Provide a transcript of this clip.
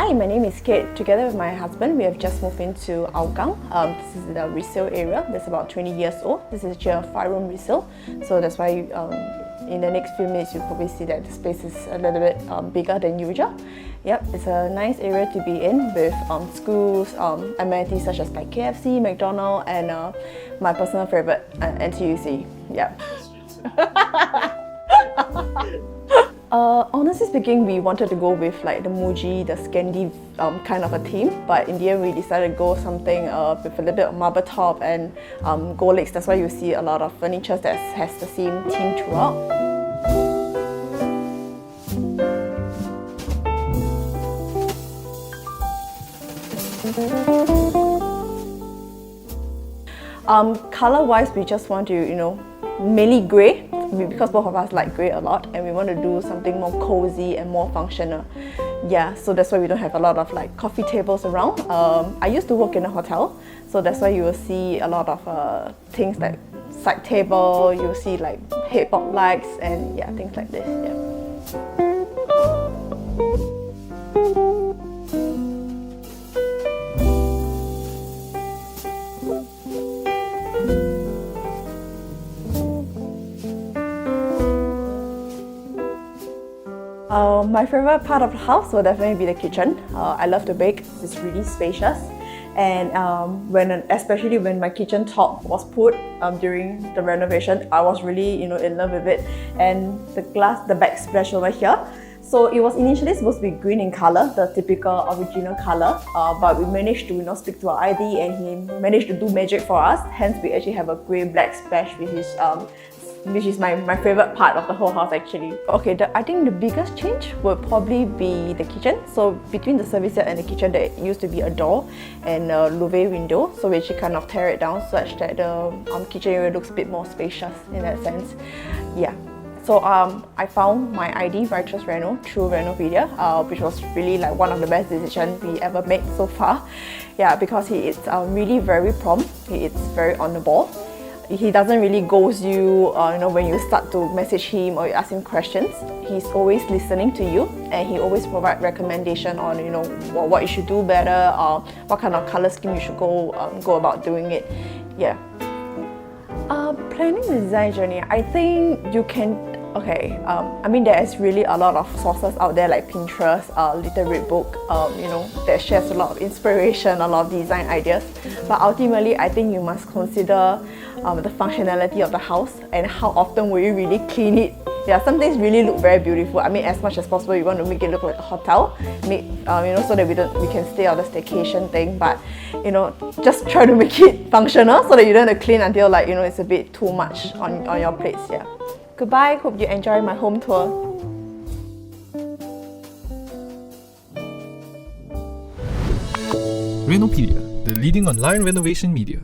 Hi, my name is Kate. Together with my husband, we have just moved into Hougang. This is the resale area. That's about 20 years old. This is just a 5-room resale. So that's why in the next few minutes, you'll probably see that the space is a little bit bigger than usual. Yep, it's a nice area to be in with schools, amenities such as like KFC, McDonald's, and my personal favorite, NTUC. Yep. Honestly speaking, we wanted to go with like the Muji, the Scandi kind of a theme, but in the end we decided to go something with a little bit of marble top and gold legs. That's why you see a lot of furniture that has the same theme throughout. Color-wise, we just want to, mainly grey, because both of us like grey a lot, and we want to do something more cozy and more functional. Yeah, so that's why we don't have a lot of like coffee tables around. I used to work in a hotel, so that's why you will see a lot of things like side table, you'll see like headboard lights and yeah, things like this. Yeah. My favorite part of the house will definitely be the kitchen. I love to bake. It's really spacious, and especially when my kitchen top was put during the renovation, I was really in love with it. And the backsplash over here. So it was initially supposed to be green in color, the typical original color, but we managed to stick to our ID, and he managed to do magic for us. Hence, we actually have a grey-black splash, which is my favorite part of the whole house actually. Okay, I think the biggest change would probably be the kitchen. So between the service yard and the kitchen, there used to be a door and a louvet window. So we actually kind of tear it down such that the kitchen area looks a bit more spacious in that sense. Yeah. So I found my ID, Righteous Reno, through Renopedia, which was really like one of the best decisions we ever made so far. Yeah, because he is really very prompt. He is very on the ball. He doesn't really ghost you, when you start to message him or you ask him questions. He's always listening to you, and he always provides recommendation on, what you should do better, or what kind of color scheme you should go about doing it. Yeah. Planning the design journey, I think you can. Okay, there is really a lot of sources out there like Pinterest, Little Red Book, that shares a lot of inspiration, a lot of design ideas. But ultimately, I think you must consider the functionality of the house and how often will you really clean it. Yeah, some things really look very beautiful. As much as possible, you want to make it look like a hotel, so that we can stay on the staycation thing. But just try to make it functional so that you don't have to clean until it's a bit too much on your plates. Yeah. Goodbye. Hope you enjoy my home tour. Renopedia, the leading online renovation media.